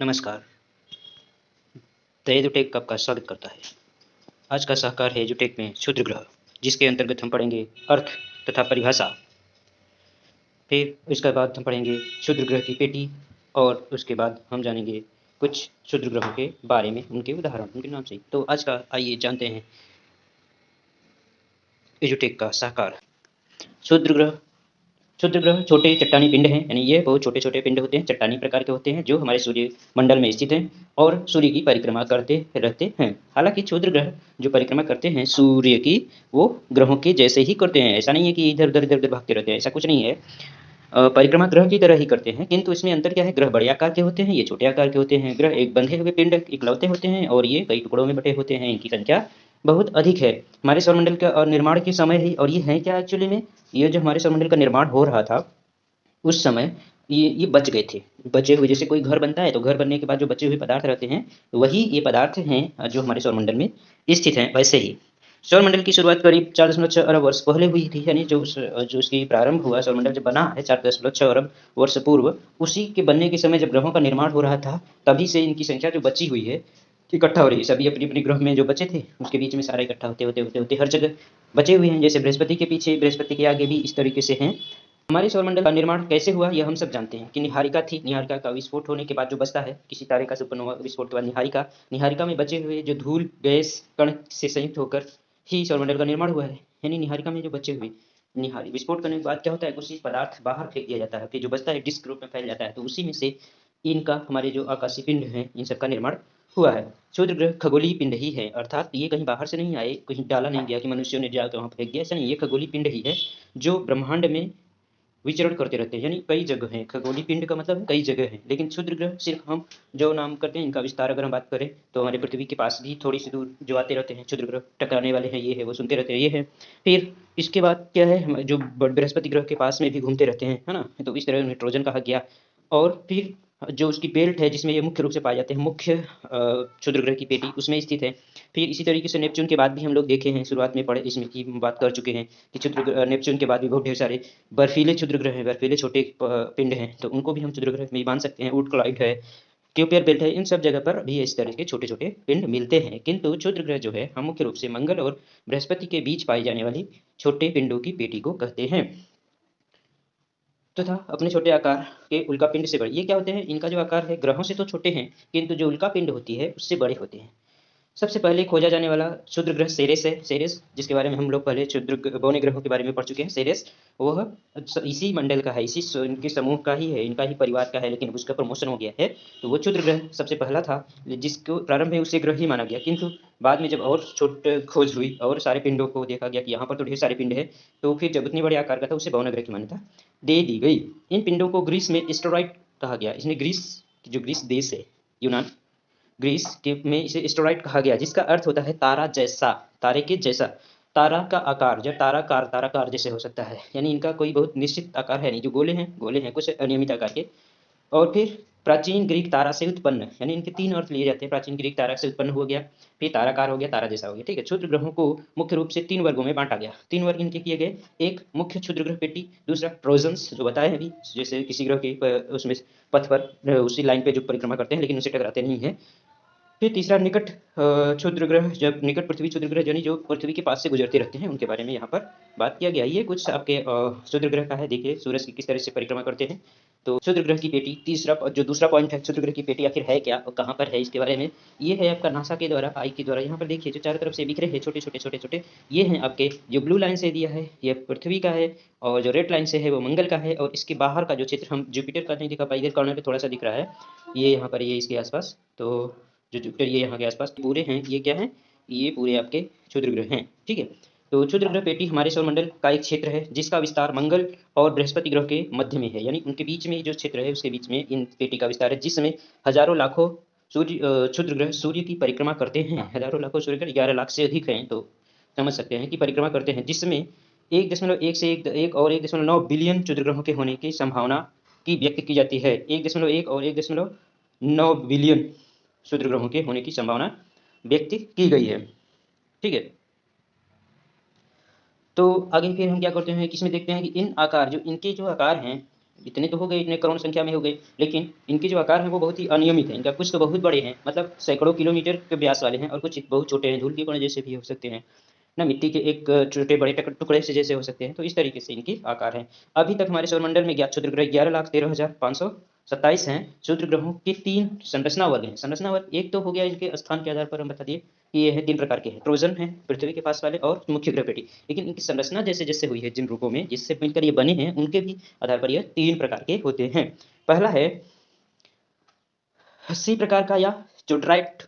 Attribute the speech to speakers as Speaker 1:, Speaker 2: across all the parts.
Speaker 1: नमस्कार। द एजुटेक आपका स्वागत करता है। आज का साकार है एजुटेक में क्षुद्र ग्रह, जिसके अंतर्गत हम पढ़ेंगे अर्थ तथा परिभाषा। फिर इसके बाद हम पढ़ेंगे क्षुद्र ग्रह की पेटी और उसके बाद हम जानेंगे कुछ क्षुद्र ग्रहों के बारे में, उनके उदाहरण, उनके नाम से। तो आज का आइए जानते हैं एजुटेक का साकार। क्षुद्र ग्रह छोटे चट्टानी पिंड हैं, यानी ये बहुत छोटे छोटे पिंड होते हैं, चट्टानी प्रकार के होते हैं, जो हमारे सूर्य मंडल में स्थित हैं और सूर्य की परिक्रमा करते रहते हैं। हालांकि क्षुद्र ग्रह जो परिक्रमा करते हैं सूर्य की, वो ग्रहों के जैसे ही करते हैं। ऐसा नहीं है कि इधर उधर इधर उधर भागते रहते हैं, ऐसा कुछ नहीं है। परिक्रमा ग्रह की तरह ही करते हैं, किंतु इसमें अंतर क्या है? ग्रह बड़े आकार के होते हैं, ये छोटे आकार के होते हैं। ग्रह एक बंधे हुए पिंड इकलौते होते हैं और ये कई टुकड़ों में बटे होते हैं। इनकी संख्या बहुत अधिक है। हमारे सौरमंडल का निर्माण के समय ही, और ये है क्या एक्चुअली में, ये जो हमारे सौरमंडल का निर्माण हो रहा था उस समय ये बच गए थे। बचे हुए, जैसे कोई घर बनता है तो घर बनने के बाद जो बचे हुए पदार्थ रहते हैं, वही ये पदार्थ हैं जो हमारे सौरमंडल में स्थित हैं। वैसे ही सौरमंडल की शुरुआत करीब 4.6 अरब वर्ष पहले हुई थी, यानी जो उसकी प्रारंभ हुआ, सौरमंडल जब बना है 4.6 अरब वर्ष पूर्व, उसी के बनने के समय जब ग्रहों का निर्माण हो रहा था, तभी से इनकी संख्या जो बची हुई है इकट्ठा हो रही है। सभी अपनी अपनी ग्रह में जो बचे थे उसके बीच में सारे इकट्ठा होते होते होते होते हर जगह बचे हुए हैं। जैसे बृहस्पति के पीछे, बृहस्पति के आगे भी इस तरीके से हैं। हमारे सौरमंडल का निर्माण कैसे हुआ यह हम सब जानते हैं कि निहारिका थी। निहारिका का विस्फोट होने के बाद जो बचता है, किसी तारे का सुपरनोवा विस्फोट के बाद निहारिका, निहारिका में बचे हुए जो धूल गैस कण से संयुक्त होकर ही सौरमंडल का निर्माण हुआ है। यानी निहारिका में जो बचे हुए, निहारी विस्फोट करने के बाद क्या होता है, कुछ पदार्थ बाहर फेंक दिया जाता है, फिर जो बचता है डिस्क रूप में फैल जाता है, तो उसी में से इनका, हमारे जो आकाशीय पिंड हैं, इन सबका निर्माण हुआ है। क्षुद्र ग्रह खगोलीय पिंड ही है, अर्थात ये कहीं बाहर से नहीं आए, कहीं डाला नहीं गया कि मनुष्यों ने जाकर वहाँ फेंक दिया, ऐसा नहीं। ये खगोलीय पिंड ही है जो ब्रह्मांड में विचरण करते रहते हैं, यानी कई जगह हैं। खगोलीय पिंड का मतलब कई जगह है। लेकिन क्षुद्र ग्रह सिर्फ हम जो नाम करते हैं, इनका विस्तार अगर हम बात करें तो हमारे पृथ्वी के पास भी थोड़ी सी दूर जो आते रहते हैं क्षुद्र ग्रह, टकराने वाले हैं, ये है, वो सुनते रहते हैं, ये है। फिर इसके बाद क्या है, जो बृहस्पति ग्रह के पास में भी घूमते रहते हैं, है ना, तो इस तरह उन्हें ट्रोजन कहा गया। और फिर जो उसकी बेल्ट है जिसमें ये मुख्य रूप से पाए जाते हैं, मुख्य क्षुद्र ग्रह की पेटी उसमें स्थित है। फिर इसी तरीके से नेपच्यून के बाद भी हम लोग देखे हैं, शुरुआत में पढ़े, इसमें की बात कर चुके हैं कि नेपच्यून के बाद भी बहुत ढेर सारे बर्फीले क्षुद्र ग्रह हैं, बर्फीले छोटे पिंड हैं, तो उनको भी हम क्षुद्र ग्रह में मान सकते हैं। उटक्लाइड है, क्यूपियर बेल्ट है, इन सब जगह पर भी इस तरह के छोटे छोटे पिंड मिलते हैं। किंतु क्षुद्र ग्रह जो है, हम मुख्य रूप से मंगल और बृहस्पति के बीच पाई जाने वाली छोटे पिंडों की पेटी को कहते हैं, तथा अपने छोटे आकार के उल्का पिंड से बड़े। ये क्या होते हैं, इनका जो आकार है ग्रहों से तो छोटे हैं, किंतु जो उल्का पिंड होती है उससे बड़े होते हैं। सबसे पहले खोजा जाने वाला क्षुद्र ग्रह सेरेस है। सेरेस, जिसके बारे में हम लोग पहले बौने ग्रहों के बारे में पढ़ चुके हैं। सेरेस वह इसी मंडल का है, इसी इनके समूह का ही है, इनका ही परिवार का है, लेकिन उसका प्रमोशन हो गया है। तो वो क्षुद्र ग्रह सबसे पहला था, जिसको प्रारंभ में उसे ग्रह ही माना गया। किंतु बाद में जब और छोटे खोज हुई और सारे पिंडों को देखा गया कि यहाँ पर तो ढेर सारे पिंड है, तो फिर जब उतनी बड़े आकार का था उसे बौना ग्रह की मान्यता दे दी गई। इन पिंडों को ग्रीस में एस्टेरॉइड कहा गया। इसमें ग्रीस, जो ग्रीस देश है, यूनान, ग्रीस के में इसे एस्टेरॉइड कहा गया, जिसका अर्थ होता है तारा जैसा, तारे के जैसा। तारा का आकार जब ताराकार जैसे हो सकता है, यानी इनका कोई बहुत निश्चित आकार है नहीं, जो गोले हैं कुछ अनियमित आकार के। और फिर प्राचीन ग्रीक तारा से उत्पन्न, यानी इनके तीन अर्थ लिए जाते हैं। प्राचीन ग्रीक तारा से उत्पन्न हो गया, फिर ताराकार हो गया, तारा जैसा हो गया, ठीक है। क्षुद्र ग्रहों को मुख्य रूप से तीन वर्गों में बांटा गया। तीन वर्ग इनके किए गए, एक मुख्य क्षुद्र ग्रह पेटी, दूसरा ट्रोजन्स जो बताए अभी, जैसे किसी ग्रह के उसमें पथ पर उसी लाइन पे जो परिक्रमा करते हैं लेकिन उसे टकराते नहीं है। फिर तीसरा निकट क्षुद्र ग्रह, जब निकट पृथ्वी क्षुद्र ग्रह यानी जो पृथ्वी के पास से गुजरते रहते हैं, उनके बारे में यहाँ पर बात किया गया। ये कुछ आपके क्षुद्र ग्रह का है। देखिए सूरज की किस तरह से परिक्रमा करते हैं। तो क्षुद्र ग्रह की पेटी, तीसरा जो दूसरा पॉइंट है, क्षुद्र ग्रह की पेटी आखिर है क्या और कहाँ पर है, इसके बारे में ये है आपका नासा के द्वारा, आई के द्वारा। यहाँ पर देखिए जो चारों तरफ से बिखरे हैं छोटे छोटे छोटे छोटे, ये हैं आपके, जो ब्लू लाइन से दिया है ये पृथ्वी का है, और जो रेड लाइन से है वो मंगल का है, और इसके बाहर का जो चित्र हम जुपिटर का नहीं दिखा पाए, इधर कॉर्नर पे थोड़ा सा दिख रहा है, ये यहाँ पर, ये इसके आसपास। तो जो जुपिटर ये यहाँ के आसपास पूरे हैं, ये क्या हैं, ये पूरे आपके क्षुद्र ग्रह हैं, ठीक है। तो क्षुद्र ग्रह पेटी हमारे सौरमंडल का एक क्षेत्र है, जिसका विस्तार मंगल और बृहस्पति ग्रह के मध्य में है, यानी उनके बीच में जो क्षेत्र है उसके बीच में इन पेटी का विस्तार है, जिसमें हजारों लाखों क्षुद्र ग्रह सूर्य की परिक्रमा करते हैं। हजारों लाखों सूर्य ग्रह 11 लाख से अधिक हैं, तो समझ सकते हैं कि परिक्रमा करते हैं, जिसमें 1.1 से 1.9 बिलियन क्षुद्र ग्रहों के होने की संभावना की व्यक्त की जाती है। 1.1 और 1.9 बिलियन क्षुद्र ग्रहों के होने की संभावना व्यक्त की गई है, ठीक है। तो आगे फिर हम क्या करते हैं कि इसमें देखते हैं कि इन आकार, जो इनके जो आकार हैं, इतने तो हो गए, इतने करोड़ संख्या में हो गए, लेकिन इनके जो आकार हैं वो बहुत ही अनियमित हैं। इनका कुछ तो बहुत बड़े हैं, मतलब सैकड़ों किलोमीटर के व्यास वाले हैं, और कुछ बहुत छोटे हैं, धूल के कण जैसे भी हो सकते हैं ना, मिट्टी के एक छोटे बड़े टुकड़े से जैसे हो सकते हैं। तो इस तरीके से इनके आकार हैं। अभी तक हमारे सौरमंडल में ज्ञात क्षुद्र ग्रह 11,13,527 हैं। क्षुद्र ग्रहों के 3 संरचना वर्ग हैं। संरचना वर्ग एक तो हो गया, इनके स्थान के आधार पर हम बता दिए कि ये है 3 प्रकार के हैं। ट्रोजन है पृथ्वी के पास वाले, और मुख्य ग्रह पेटी। लेकिन इनकी संरचना जैसे जैसे हुई है, जिन रूपों में जिससे मिलकर ये बने हैं, उनके भी आधार पर यह 3 प्रकार के होते हैं। पहला है सी प्रकार का, या जोड्राइट,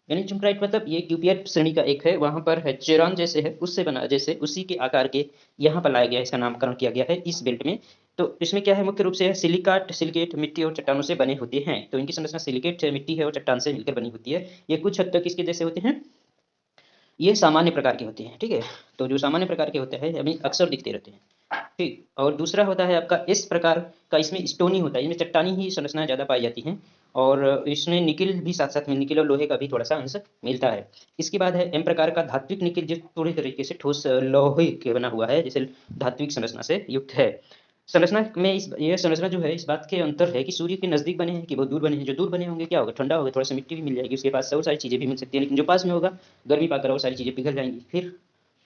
Speaker 1: यानी जुमराइट मतलब ये क्यूपियर श्रेणी का एक है। वहां पर है चेरान जैसे है, उससे बना, जैसे उसी के आकार के यहाँ पर लाया गया है, इसका नामकरण किया गया है इस बेल्ट में। तो इसमें क्या है, मुख्य रूप से सिलिकेट मिट्टी और चट्टानों से बने होते हैं। तो इनकी संरचना सिलिकेट मिट्टी है और चट्टान से मिलकर बनी होती है। ये कुछ हद तक इसके जैसे होते हैं। ये सामान्य प्रकार के होते हैं, ठीक है। तो जो सामान्य प्रकार के होते हैं हमें अक्सर दिखते रहते हैं, ठीक। और दूसरा होता है आपका इस प्रकार का, इसमें स्टोनी होता है, इसमें चट्टानी ही संरचनाएं ज़्यादा पाई जाती हैं, और इसमें निकिल भी साथ साथ में, निकिल और लोहे का भी थोड़ा सा अंश मिलता है। इसके बाद है एम प्रकार का धात्विक निकिल, जो पूरी तरीके से ठोस लोहे के बना हुआ है, जैसे धात्विक संरचना से युक्त है। संरचना में यह संरचना जो है, इस बात के अंतर है कि सूर्य के नजदीक बने हैं कि बहुत दूर बने हैं। जो दूर बने होंगे क्या होगा, ठंडा होगा, थोड़ा सा मिट्टी भी मिल जाएगी उसके पास, और सारी चीज़ें भी मिल सकती हैं। लेकिन जो पास में होगा, गर्मी पाकर और सारी चीज़ें पिघल जाएंगी, फिर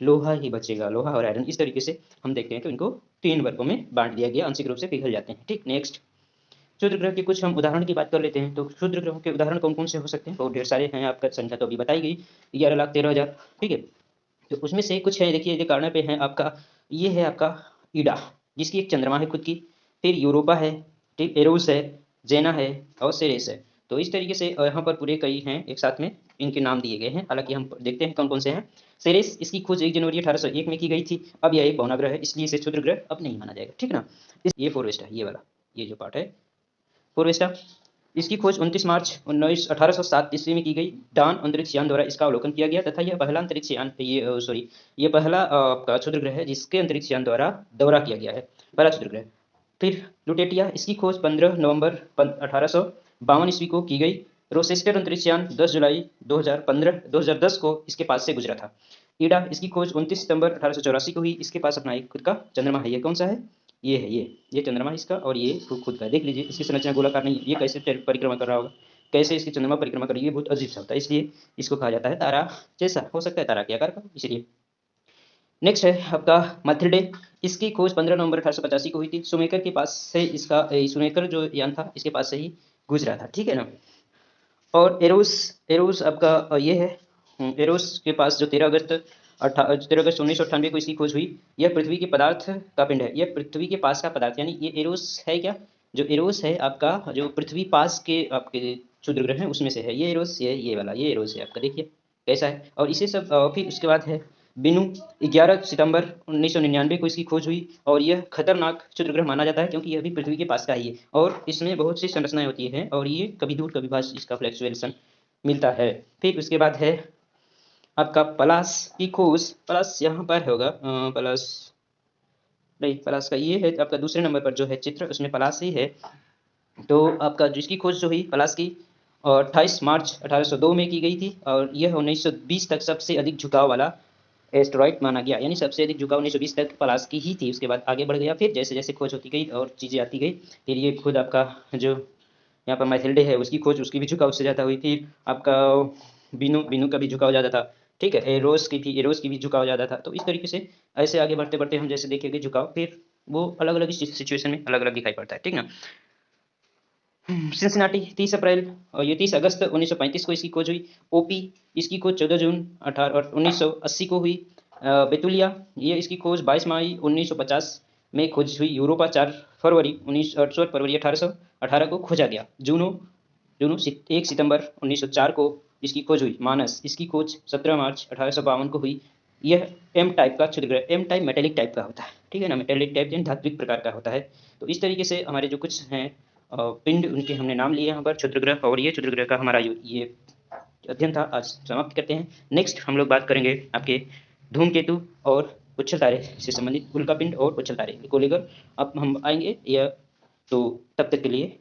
Speaker 1: लोहा ही बचेगा, लोहा और आयरन। इस तरीके से हम देखते हैं कि इनको 3 वर्गों में बांट दिया गया, आंशिक रूप से पिघल जाते हैं, ठीक। नेक्स्ट, क्षुद्र ग्रह के कुछ हम उदाहरण की बात कर लेते हैं। तो क्षुद्र ग्रहों के उदाहरण कौन कौन से हो सकते हैं, बहुत ढेर सारे हैं, आपका संख्या तो अभी बताई गई 11,13,000, ठीक है। तो उसमें से कुछ है, देखिए ये कारण पे है आपका, ये है आपका ईडा, जिसकी एक चंद्रमा है खुद की। फिर यूरोपा है, ठीक, एरोस है, जेना है, और सेरेस है। तो इस तरीके से यहाँ पर पूरे कई हैं एक साथ में, इनके नाम दिए गए हैं। हालांकि हम देखते हैं कौन कौन से हैं। सेरेस, इसकी खोज 1 जनवरी 1801 में की गई थी। अब यह एक भौनाग्रह है, इसलिए इसे क्षुद्र ग्रह अब नहीं माना जाएगा, ठीक ना। ये फोरवेस्टा, ये वाला, ये जो पार्ट है फोरवेस्टा, इसकी खोज 29 मार्च 1807 ईस्वी में की गई। डान अंतरिक्ष यान द्वारा इसका अवलोकन किया गया, तथा यह पहला अंतरिक्ष यान, ये पहला आपका क्षुद्र ग्रह है जिसके अंतरिक्ष यान द्वारा दौरा किया गया है, पहला क्षुद्र ग्रह। फिर लुटेटिया, इसकी खोज 15 नवंबर 1852 ईस्वी को की गई। रोसेस्टर अंतरिक्ष यान 10 जुलाई 2010 को इसके पास से गुजरा था। ईडा, इसकी खोज 29 सितंबर 1884 को हुई। इसके पास अपना एक खुद का चंद्रमा है। ये कौन सा है, ये है, ये चंद्रमा इसका, और ये खुद का, देख लीजिए इसकी संरचना गोलाकार नहीं है। ये कैसे परिक्रमा कर रहा होगा, कैसे इसकी चंद्रमा परिक्रमा कर रही है, बहुत अजीब सा होता है, इसलिए इसको कहा जाता है तारा जैसा, हो सकता है तारा के आकार का, इसलिए। नेक्स्ट है आपका माथिल्डे, इसकी खोज 15 नवंबर 1885 को हुई थी। सुमेकर के पास से इसका, सुमेकर जो यान था इसके पास से ही गुजरा था, ठीक है ना। और एरोस, एरोस आपका ये है, एरोस के पास जो 13 अगस्त 1998 को इसकी खोज हुई। यह पृथ्वी के पदार्थ का पिंड है, यह पृथ्वी के पास का पदार्थ, यानी ये एरोस है क्या, जो एरोस है आपका, जो पृथ्वी पास के आपके क्षुद्र ग्रह हैं उसमें से है ये एरोस, ये वाला, ये एरोस है आपका, देखिए कैसा है। और इसे सब फिर उसके बाद है बिनु, 11 सितंबर 1999 को इसकी खोज हुई, और यह खतरनाक क्षुद्र ग्रह माना जाता है क्योंकि यह भी पृथ्वी के पास का ही है, और इसमें बहुत सी संरचनाएं होती हैं, और ये कभी दूर कभी पास इसका फ्लैक्चुएशन मिलता है। फिर उसके बाद है आपका पलास की खोज, पलास यहाँ पर होगा, पलास नहीं, पलास का ये है आपका दूसरे नंबर पर जो है चित्र, उसमें पलास ही है। तो आपका जिसकी खोज जो हुई पलास की, 28 मार्च 1802 में की गई थी, और यह 1920 तक सबसे अधिक झुकाव वाला एस्टेरॉइड माना गया, यानी सबसे अधिक झुकाव 1920 तक पलास की ही थी। उसके बाद आगे बढ़ गया, फिर जैसे जैसे खोज होती गई और चीज़ें आती गई, फिर ये खुद आपका जो यहाँ पर माइथिल्डे है उसकी खोज, उसकी भी झुकाव उससे ज़्यादा हुई। फिर आपका बिनु, बिनु का भी झुकाव ज़्यादा था, ठीक है। एरोस की थी, एरोस की भी झुकाव ज़्यादा था। तो इस तरीके से ऐसे आगे बढ़ते बढ़ते हम जैसे देखेंगे झुकाव, फिर वो अलग अलग सिचुएशन में अलग अलग दिखाई पड़ता है, ठीक ना। सिंसिनाटी, 30 अप्रैल, और ये 30 अगस्त 1935 को इसकी खोज हुई। ओपी, इसकी खोज 14 जून 1980 को हुई। बेतुलिया, ये इसकी खोज 22 मई 1950 में खोज हुई। यूरोपा 4 फरवरी 1818 को खोजा गया। जूनो, 1 सितंबर 1904 को इसकी खोज हुई। मानस, इसकी खोज 17 मार्च 1852 को हुई। यह एम टाइप का क्षुद्र ग्रह, एम टाइप मेटेलिक टाइप का होता है, ठीक है ना, मेटेलिक टाइप यानी धात्विक प्रकार का होता है। तो इस तरीके से हमारे जो कुछ हैं पिंड, उनके हमने नाम लिए यहाँ पर क्षुद्र ग्रह, और ये क्षुद्र ग्रह का हमारा ये अध्ययन था, आज समाप्त करते हैं। नेक्स्ट हम लोग बात करेंगे आपके धूमकेतु और उच्छल तारे से संबंधित, उल्का पिंड और उच्छल तारे, कोलिगर अब हम आएंगे, या तो तब तक के लिए